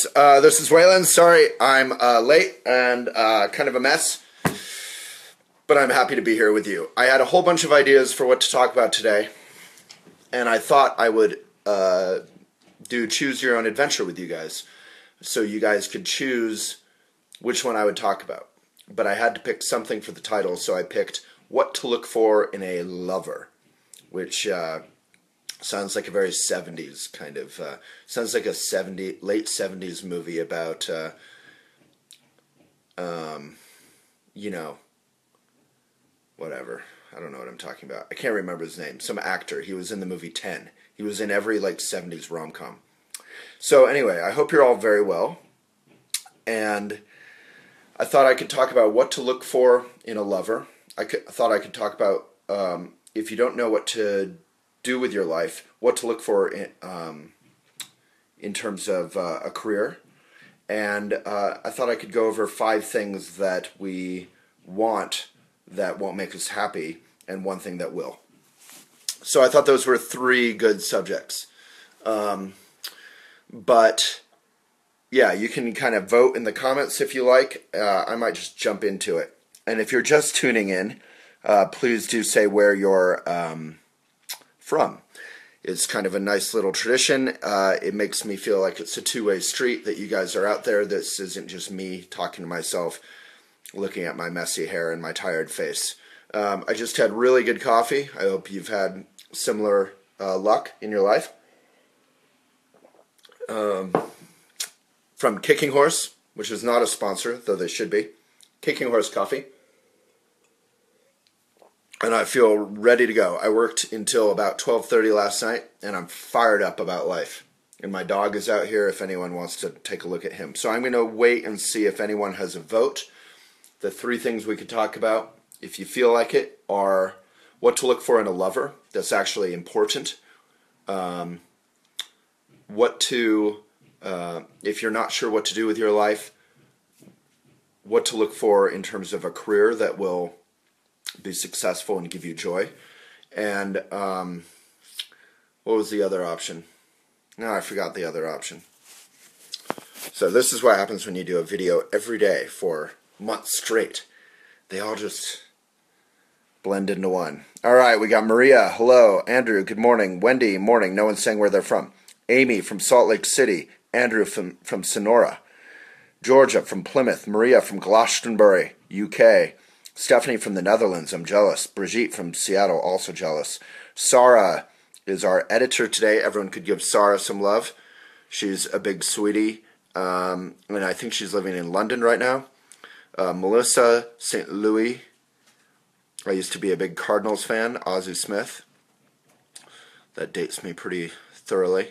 folks. This is Waylon. Sorry I'm late and kind of a mess, but I'm happy to be here with you. I had a whole bunch of ideas for what to talk about today, and I thought I would do Choose Your Own Adventure with you guys, so you guys could choose which one I would talk about. But I had to pick something for the title, so I picked What to Look For in a Lover, which sounds like a very 70s kind of, sounds like a late 70s movie about, you know, whatever. I don't know what I'm talking about. I can't remember his name. Some actor. He was in the movie 10. He was in every, like, 70s rom-com. So, anyway, I hope you're all very well. And I thought I could talk about what to look for in a lover. I thought I could talk about, if you don't know what to do with your life, what to look for in terms of a career. And I thought I could go over 5 things that we want that won't make us happy, and 1 thing that will. So I thought those were 3 good subjects. But yeah, you can kind of vote in the comments if you like. I might just jump into it. And if you're just tuning in, please do say where you're from. It's kind of a nice little tradition. It makes me feel like it's a two-way street, that you guys are out there. This isn't just me talking to myself, looking at my messy hair and my tired face. I just had really good coffee. I hope you've had similar luck in your life. From Kicking Horse, which is not a sponsor, though they should be. Kicking Horse Coffee. And I feel ready to go. I worked until about 12:30 last night, and I'm fired up about life. And my dog is out here if anyone wants to take a look at him. So I'm going to wait and see if anyone has a vote. The 3 things we could talk about, if you feel like it, are what to look for in a lover. That's actually important. If you're not sure what to do with your life, what to look for in terms of a career that will be successful and give you joy. And what was the other option? No, I forgot the other option. So this is what happens when you do a video every day for months straight. They all just blend into one. All right, we got Maria. Hello. Andrew, good morning. Wendy, morning. No one's saying where they're from. Amy from Salt Lake City. Andrew from Sonora. Georgia from Plymouth. Maria from Glastonbury, UK. Stephanie from the Netherlands, I'm jealous. Brigitte from Seattle, also jealous. Sarah is our editor today. Everyone could give Sarah some love. She's a big sweetie, and I think she's living in London right now. Melissa, St. Louis. I used to be a big Cardinals fan. Ozzie Smith. That dates me pretty thoroughly.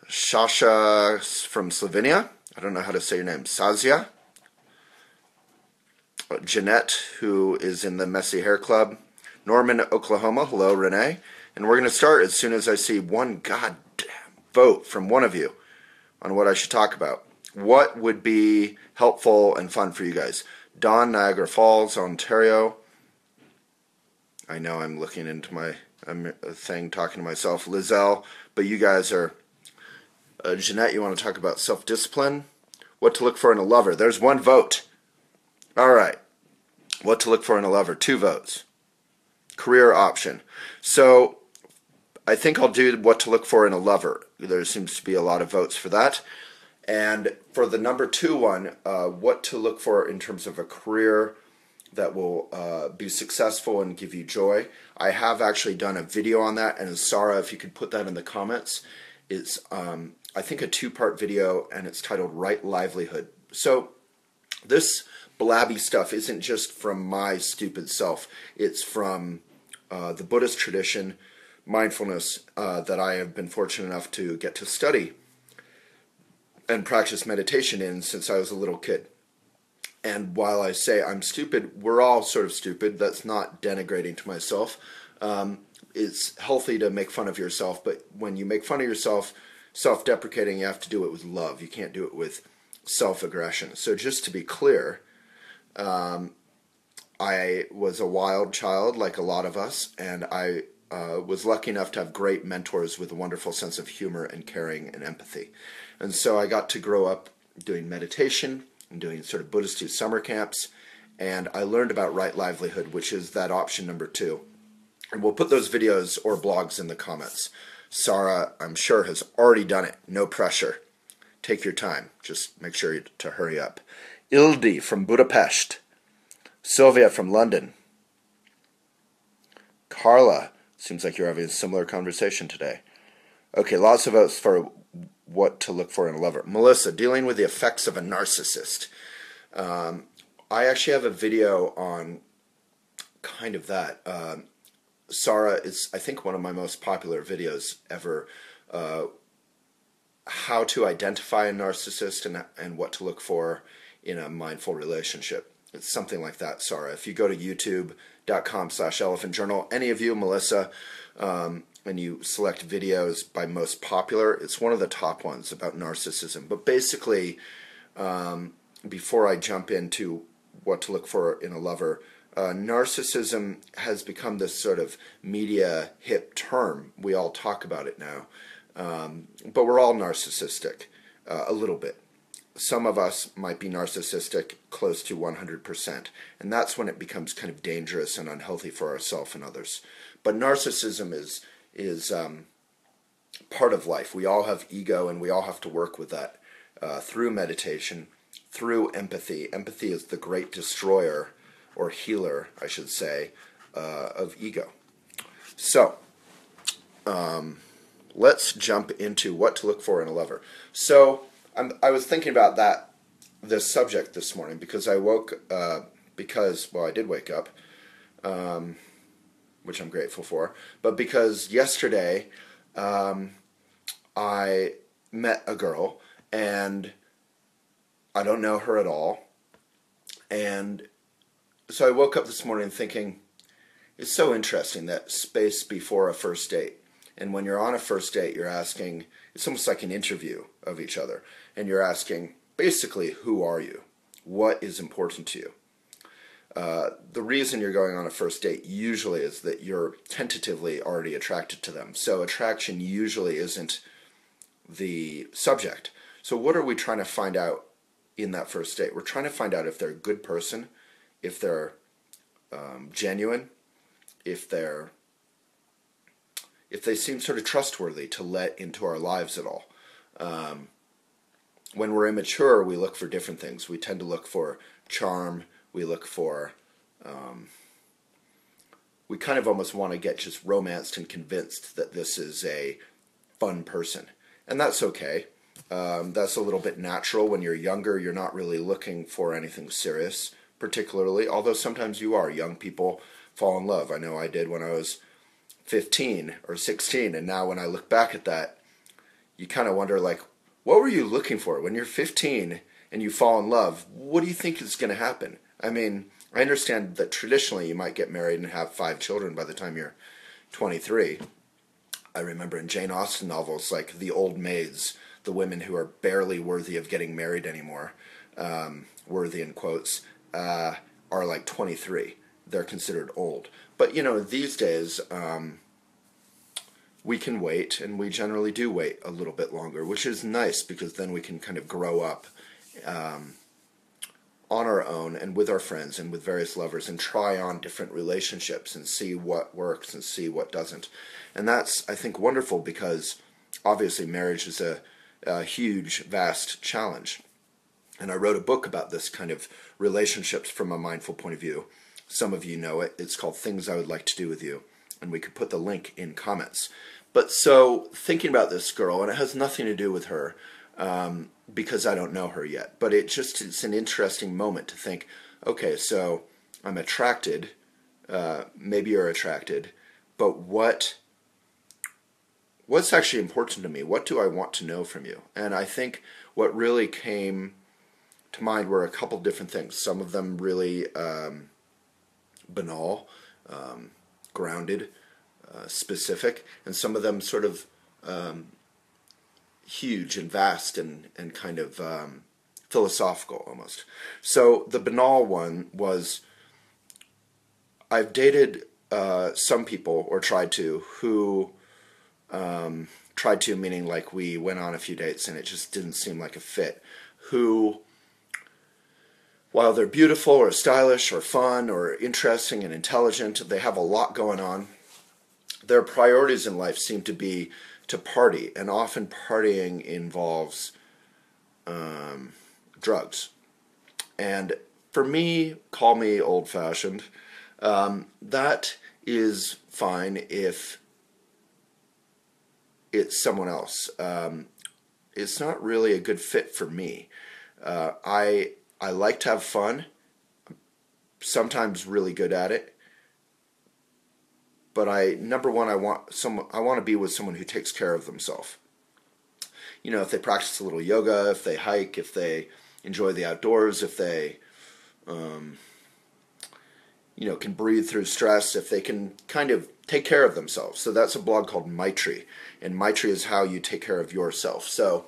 Shasha from Slovenia. I don't know how to say your name. Sazia. Jeanette, who is in the Messy Hair Club. Norman, Oklahoma. Hello, Renee. And we're going to start as soon as I see one goddamn vote from one of you on what I should talk about. What would be helpful and fun for you guys? Don, Niagara Falls, Ontario. I know I'm looking into my thing, talking to myself. Lizelle, but you guys are... Jeanette, you want to talk about self-discipline? What to look for in a lover? There's 1 vote. All right. What to look for in a lover? 2 votes. Career option. So I think I'll do what to look for in a lover. There seems to be a lot of votes for that. And for the number 2 one, what to look for in terms of a career that will be successful and give you joy. I have actually done a video on that, and Sarah, if you could put that in the comments. It's, I think, a 2-part video, and it's titled Right Livelihood. So this blabby stuff isn't just from my stupid self. It's from the Buddhist tradition, mindfulness, that I have been fortunate enough to get to study and practice meditation in since I was a little kid. And while I say I'm stupid, we're all sort of stupid. That's not denigrating to myself. It's healthy to make fun of yourself, but when you make fun of yourself, self-deprecating, you have to do it with love. You can't do it with self-aggression. So just to be clear, I was a wild child, like a lot of us, and I was lucky enough to have great mentors with a wonderful sense of humor and caring and empathy. And so I got to grow up doing meditation and doing sort of Buddhist summer camps. And I learned about Right Livelihood, which is that option number 2. And we'll put those videos or blogs in the comments. Sarah, I'm sure, has already done it. No pressure. Take your time. Just make sure to hurry up. Ildi from Budapest. Sylvia from London. Carla, seems like you're having a similar conversation today. Okay, lots of votes for what to look for in a lover. Melissa, dealing with the effects of a narcissist. I actually have a video on kind of that. Sarah is, I think, one of my most popular videos ever. How to identify a narcissist and what to look for in a mindful relationship. It's something like that, Sarah. If you go to youtube.com/elephantjournal, any of you, Melissa, and you select videos by most popular, it's one of the top ones about narcissism. But basically, before I jump into what to look for in a lover, narcissism has become this sort of media hip term. We all talk about it now. But we're all narcissistic, a little bit. Some of us might be narcissistic close to 100%, and that's when it becomes kind of dangerous and unhealthy for ourselves and others. But narcissism is part of life. We all have ego, and we all have to work with that through meditation, through empathy. Empathy is the great destroyer, or healer, I should say, of ego. So, let's jump into what to look for in a lover. So, I was thinking about this subject this morning because I did wake up, which I'm grateful for, but because yesterday I met a girl, and I don't know her at all, and so I woke up this morning thinking, it's so interesting, that space before a first date. And when you're on a first date, you're asking, it's almost like an interview of each other. And you're asking, basically, who are you? What is important to you? The reason you're going on a first date usually is that you're tentatively already attracted to them. So attraction usually isn't the subject. So what are we trying to find out in that first date? We're trying to find out if they're a good person, if they're genuine, if they seem sort of trustworthy to let into our lives at all. When we're immature, we look for different things. We tend to look for charm. We look for, we kind of almost want to get just romanced and convinced that this is a fun person. And that's okay. That's a little bit natural. When you're younger, you're not really looking for anything serious, particularly, although sometimes you are. Young people fall in love. I know I did when I was 15 or 16, and now when I look back at that, you kind of wonder, like, what were you looking for? When you're 15 and you fall in love, what do you think is going to happen? I mean, I understand that traditionally you might get married and have 5 children by the time you're 23. I remember in Jane Austen novels, like the old maids, the women who are barely worthy of getting married anymore, worthy in quotes, are like 23. They're considered old. But, you know, these days, we can wait, and we generally do wait a little bit longer, which is nice because then we can kind of grow up on our own and with our friends and with various lovers and try on different relationships and see what works and see what doesn't. And that's, I think, wonderful because obviously marriage is a huge, vast challenge. And I wrote a book about this kind of relationships from a mindful point of view. Some of you know it. It's called Things I Would Like to Do With You. And we could put the link in comments. But so, thinking about this girl, and it has nothing to do with her, because I don't know her yet. But it's an interesting moment to think, okay, so I'm attracted, maybe you're attracted, but what's actually important to me? What do I want to know from you? And I think what really came to mind were a couple different things. Some of them really banal, grounded, specific, and some of them sort of huge and vast and kind of philosophical almost. So the banal one was, I've dated some people, or tried to, who tried to, meaning like we went on a few dates and it just didn't seem like a fit, who, while they're beautiful or stylish or fun or interesting and intelligent, they have a lot going on. Their priorities in life seem to be to party, and often partying involves drugs. And for me, call me old-fashioned, that is fine if it's someone else. It's not really a good fit for me. I like to have fun, sometimes really good at it, but number one, I want to be with someone who takes care of themselves. You know, if they practice a little yoga, if they hike, if they enjoy the outdoors, if they can breathe through stress, if they can kind of take care of themselves. So that's a blog called Maitri, and Maitri is how you take care of yourself. So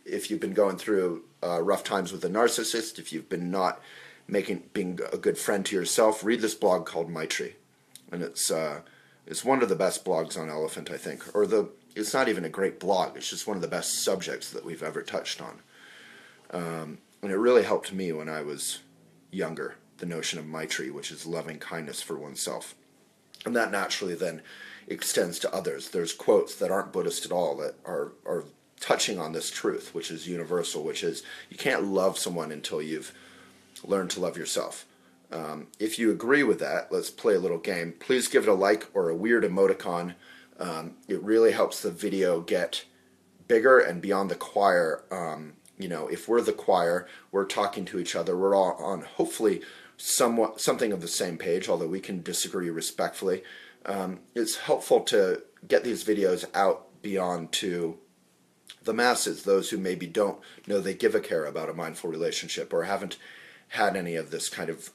if you've been going through rough times with a narcissist, if you've been not being a good friend to yourself, read this blog called Maitri, and it's one of the best blogs on Elephant, I think. It's not even a great blog, it's just one of the best subjects that we've ever touched on. And it really helped me when I was younger, the notion of Maitri, which is loving kindness for oneself. And that naturally then extends to others. There's quotes that aren't Buddhist at all that are touching on this truth, which is universal, which is you can't love someone until you've learned to love yourself. If you agree with that, let's play a little game. Please give it a like or a weird emoticon. It really helps the video get bigger and beyond the choir. If we're the choir, we're talking to each other. We're all on hopefully something of the same page, although we can disagree respectfully. It's helpful to get these videos out beyond to the masses, those who maybe don't know they give a care about a mindful relationship or haven't had any of this kind of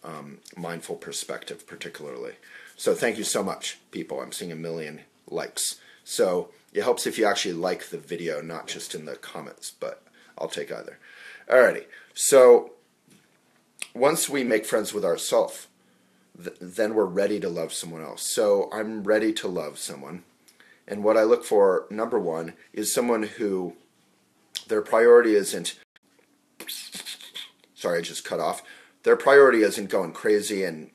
mindful perspective particularly. So thank you so much, people. I'm seeing 1 million likes. So it helps if you actually like the video, not just in the comments, but I'll take either. Alrighty, so once we make friends with ourselves, then we're ready to love someone else. So I'm ready to love someone. And what I look for, number one, is someone who their priority isn't, sorry, I just cut off. Their priority isn't going crazy and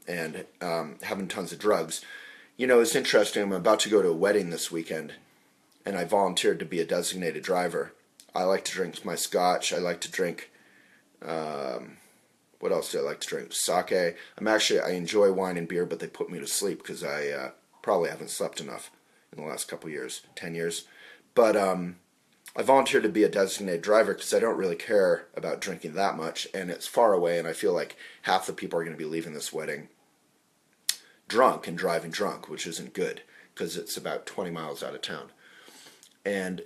having tons of drugs. You know, it's interesting. I'm about to go to a wedding this weekend, and I volunteered to be a designated driver. I like to drink my scotch. I like to drink, what else do I like to drink? Sake. I enjoy wine and beer, but they put me to sleep because I probably haven't slept enough in the last couple years, 10 years. But I volunteered to be a designated driver because I don't really care about drinking that much, and it's far away, and I feel like half the people are going to be leaving this wedding drunk and driving drunk, which isn't good because it's about 20 miles out of town. And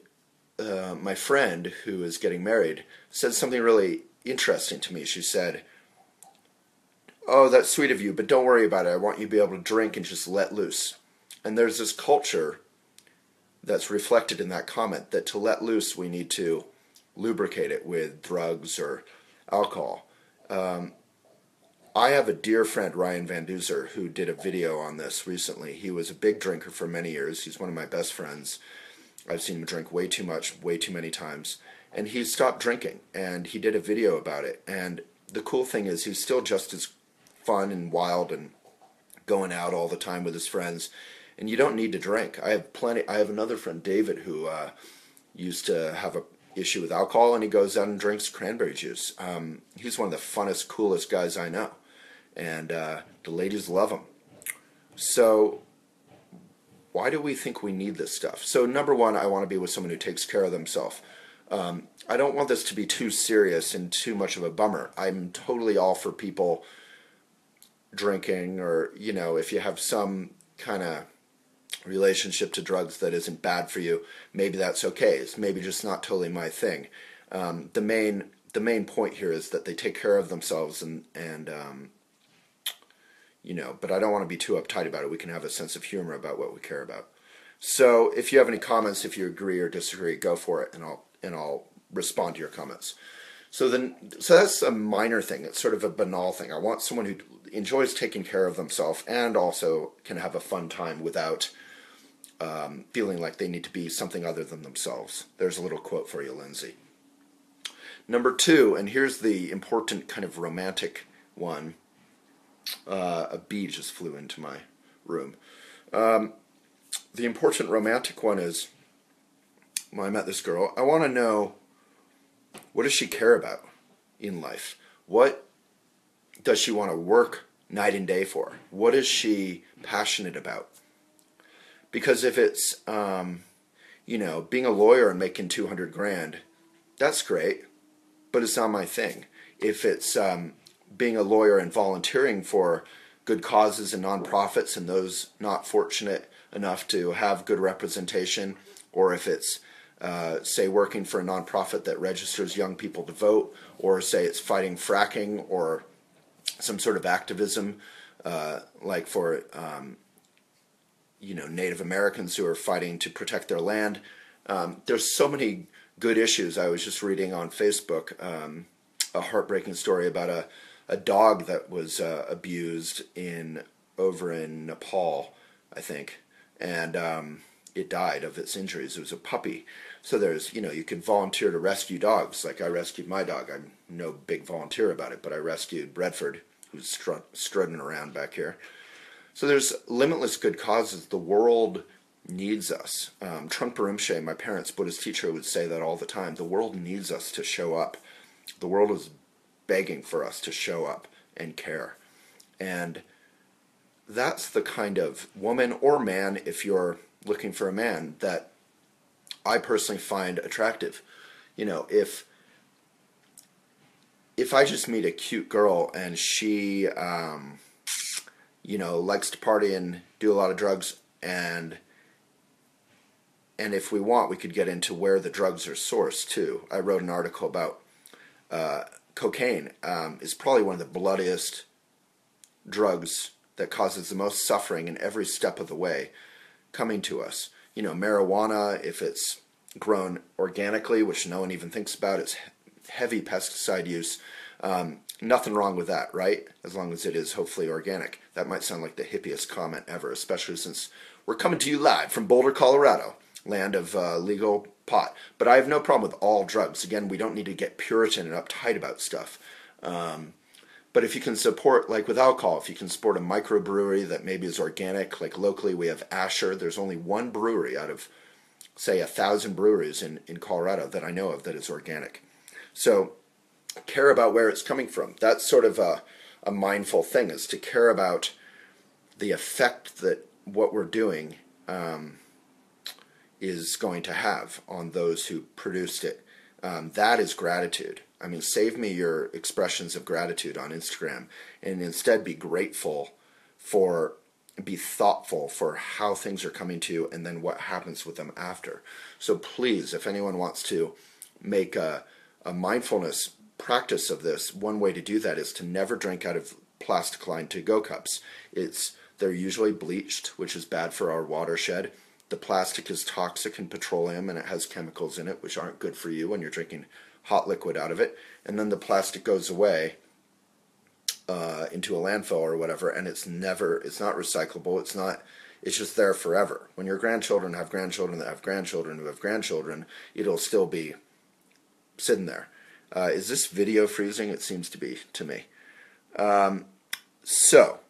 my friend who is getting married said something really interesting to me. She said, "Oh, that's sweet of you, but don't worry about it. I want you to be able to drink and just let loose." And there's this culture that's reflected in that comment that to let loose we need to lubricate it with drugs or alcohol. I have a dear friend, Ryan Van Duzer, who did a video on this recently. He was a big drinker for many years. He's one of my best friends. I've seen him drink way too much, way too many times. And he stopped drinking, and he did a video about it. And the cool thing is he's still just as fun and wild and going out all the time with his friends. And you don't need to drink. I have another friend, David, who used to have an issue with alcohol, and he goes out and drinks cranberry juice. He's one of the funnest, coolest guys I know. And the ladies love him. So why do we think we need this stuff? So number one, I want to be with someone who takes care of themselves. I don't want this to be too serious and too much of a bummer. I'm totally all for people drinking, or, you know, if you have some kind of relationship to drugs that isn't bad for you, maybe that's okay. It's maybe just not totally my thing. The main point here is that they take care of themselves, and you know, but I don't want to be too uptight about it. We can have a sense of humor about what we care about. So if you have any comments, if you agree or disagree, go for it, and I'll respond to your comments. So that's a minor thing. It's sort of a banal thing. I want someone who enjoys taking care of themselves and also can have a fun time without feeling like they need to be something other than themselves. There's a little quote for you, Lindsay. Number 2, and here's the important kind of romantic one. A bee just flew into my room. The important romantic one is, when I met this girl, I want to know, what does she care about in life? What does she want to work night and day for? What is she passionate about? Because if it's, being a lawyer and making 200 grand, that's great, but it's not my thing. If it's being a lawyer and volunteering for good causes and nonprofits and those not fortunate enough to have good representation, or if it's, say, working for a nonprofit that registers young people to vote, or say it's fighting fracking or some sort of activism, like for Native Americans who are fighting to protect their land. There's so many good issues. I was just reading on Facebook a heartbreaking story about a dog that was abused over in Nepal, I think, and it died of its injuries. It was a puppy. So there's, you can volunteer to rescue dogs. Like I rescued my dog. I'm no big volunteer about it, but I rescued Redford, who's strutting around back here. So there's limitless good causes. The world needs us. Trungpa Rinpoche, my parents' Buddhist teacher, would say that all the time. The world needs us to show up. The world is begging for us to show up and care. And that's the kind of woman or man, if you're looking for a man, that I personally find attractive. If I just meet a cute girl and she, likes to party and do a lot of drugs, and if we want, we could get into where the drugs are sourced too. I wrote an article about cocaine is probably one of the bloodiest drugs that causes the most suffering in every step of the way coming to us. Marijuana, if it's grown organically, which no one even thinks about, it's heavy pesticide use. Nothing wrong with that, right? As long as it is hopefully organic. That might sound like the hippiest comment ever, especially since we're coming to you live from Boulder, Colorado, land of legal pot. But I have no problem with all drugs. Again, we don't need to get Puritan and uptight about stuff. But if you can support, like with alcohol, if you can support a microbrewery that maybe is organic, like locally we have Asher. There's only one brewery out of, say, 1,000 breweries in Colorado that I know of that is organic. So care about where it's coming from. That's sort of a mindful thing, is to care about the effect that what we're doing is going to have on those who produced it. That is gratitude. I mean, save me your expressions of gratitude on Instagram, and instead be grateful for, be thoughtful for how things are coming to you and then what happens with them after. So please, if anyone wants to make a mindfulness practice of this, one way to do that is to never drink out of plastic-lined to-go cups. They're usually bleached, which is bad for our watershed. The plastic is toxic and petroleum, and it has chemicals in it which aren't good for you when you're drinking hot liquid out of it. And then the plastic goes away into a landfill or whatever, and it's not recyclable. It's just there forever. When your grandchildren have grandchildren that have grandchildren who have grandchildren, it'll still be sitting there. Is this video freezing? It seems to be to me. So,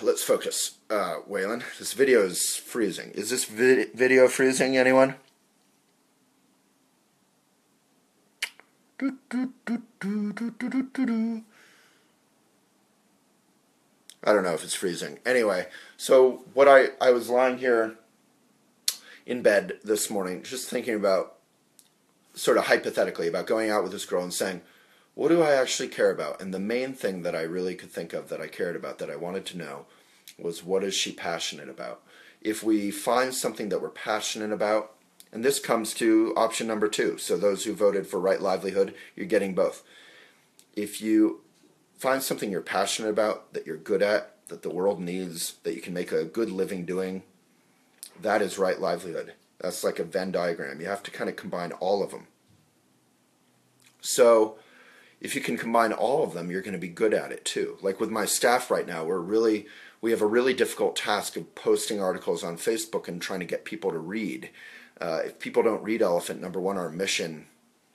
let's focus. Waylon, this video is freezing. Is this video freezing, anyone? I don't know if it's freezing. Anyway, so what I was lying here in bed this morning just thinking about, sort of hypothetically, about going out with this girl and saying, what do I actually care about? And the main thing that I really could think of that I cared about, that I wanted to know, was what is she passionate about? If we find something that we're passionate about, and this comes to option number 2, so those who voted for right livelihood, you're getting both. If you find something you're passionate about, that you're good at, that the world needs, that you can make a good living doing, that is right livelihood. That's like a Venn diagram. You have to kind of combine all of them. So if you can combine all of them, you're going to be good at it too. Like with my staff right now, we're we have a really difficult task of posting articles on Facebook and trying to get people to read. If people don't read Elephant, number one, our mission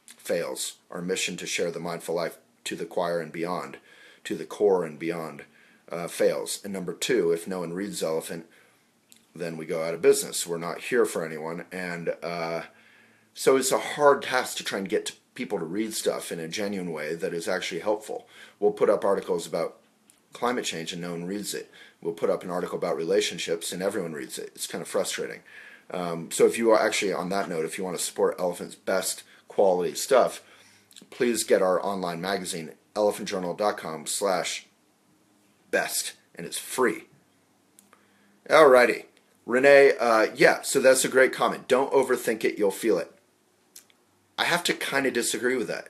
fails. Our mission to share the mindful life to the choir and beyond, to the core and beyond, fails. And number two, if no one reads Elephant, then we go out of business. We're not here for anyone. And so it's a hard task to try and get people to read stuff in a genuine way that is actually helpful. We'll put up articles about climate change and no one reads it. We'll put up an article about relationships and everyone reads it. It's kind of frustrating. So if you are actually, on that note, if you want to support Elephant's best quality stuff, please get our online magazine, elephantjournal.com/best, and it's free. Alrighty. Renee, yeah, so that's a great comment. Don't overthink it, you'll feel it. I have to kind of disagree with that.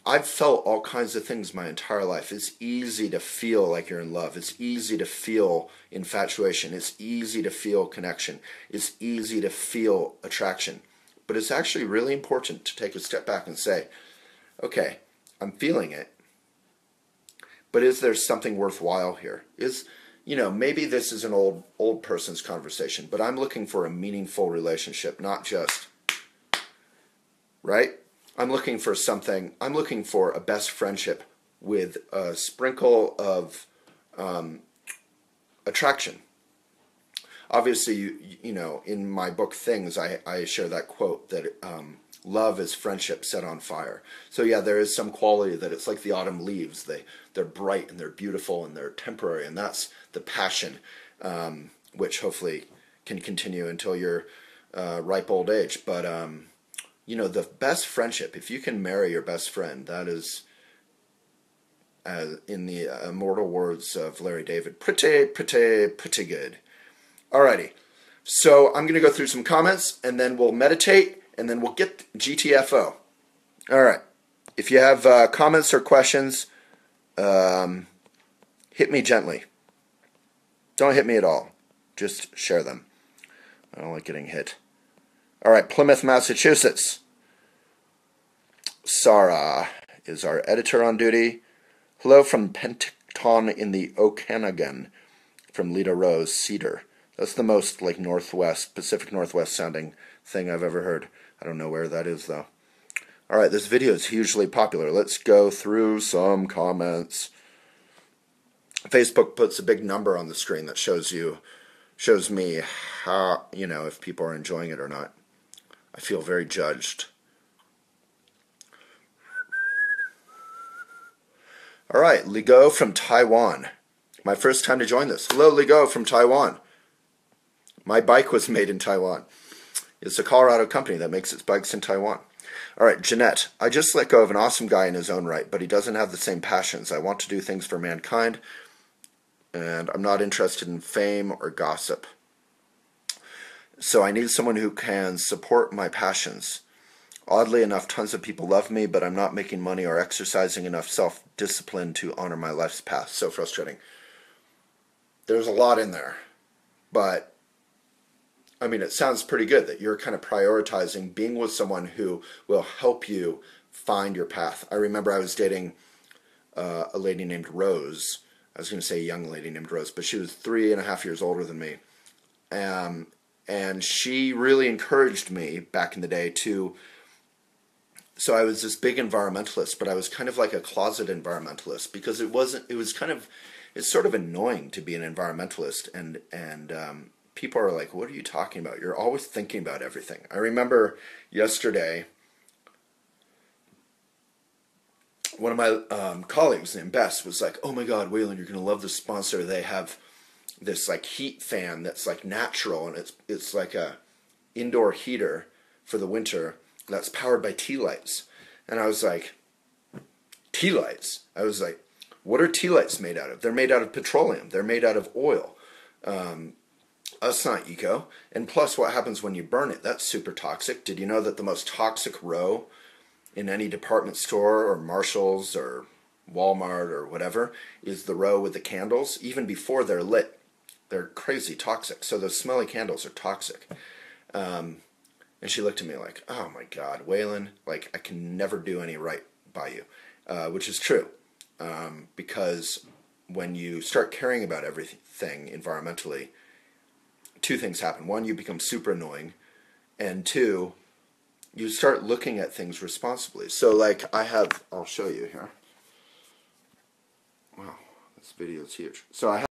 I've felt all kinds of things my entire life. It's easy to feel like you're in love. It's easy to feel infatuation. It's easy to feel connection. It's easy to feel attraction. But it's actually really important to take a step back and say, okay, I'm feeling it, but is there something worthwhile here? Maybe this is an old person's conversation, but I'm looking for a meaningful relationship, not just, right? I'm looking for a best friendship with a sprinkle of attraction. Obviously, in my book Things, I share that quote that love is friendship set on fire. So yeah, there is some quality that it's like the autumn leaves. They're bright and they're beautiful and they're temporary, and that's the passion, which hopefully can continue until your ripe old age. But the best friendship, if you can marry your best friend, that is, in the immortal words of Larry David, pretty good. Alrighty, so I'm going to go through some comments, and then we'll meditate, and then we'll get GTFO. Alright, if you have comments or questions, hit me gently. Don't hit me at all. Just share them. I don't like getting hit. Alright, Plymouth, Massachusetts. Sarah is our editor on duty. Hello from Penticton in the Okanagan, from Lita Rose, Cedar. That's the most like Pacific Northwest sounding thing I've ever heard. I don't know where that is though. Alright, this video is hugely popular. Let's go through some comments. Facebook puts a big number on the screen that shows me how, if people are enjoying it or not. I feel very judged. Alright, Ligo from Taiwan. My first time to join this. Hello, Ligo from Taiwan. My bike was made in Taiwan. It's a Colorado company that makes its bikes in Taiwan. Alright, Jeanette. I just let go of an awesome guy in his own right, but he doesn't have the same passions. I want to do things for mankind, and I'm not interested in fame or gossip. So I need someone who can support my passions. Oddly enough, tons of people love me, but I'm not making money or exercising enough self-discipline to honor my life's path. So frustrating. There's a lot in there, but I mean, it sounds pretty good that you're kind of prioritizing being with someone who will help you find your path. I remember I was dating a lady named Rose. I was going to say a young lady named Rose, but she was 3.5 years older than me. And she really encouraged me back in the day to... So I was this big environmentalist, but I was kind of like a closet environmentalist because it's sort of annoying to be an environmentalist, and people are like, what are you talking about? You're always thinking about everything. I remember yesterday, one of my colleagues named Bess was like, oh my God, Waylon, you're going to love this sponsor. They have this like heat fan that's like natural, and it's like a indoor heater for the winter that's powered by tea lights. And I was like, tea lights? I was like, what are tea lights made out of? They're made out of petroleum. They're made out of oil. That's not eco. And plus, what happens when you burn it? That's super toxic. Did you know that the most toxic row in any department store or Marshall's or Walmart or whatever is the row with the candles? Even before they're lit, they're crazy toxic. So those smelly candles are toxic. And she looked at me like, oh my God, Waylon, like I can never do any right by you, which is true, because when you start caring about everything environmentally, two things happen. One, you become super annoying, and two, you start looking at things responsibly. So like I'll show you here. Wow, this video is huge. So I have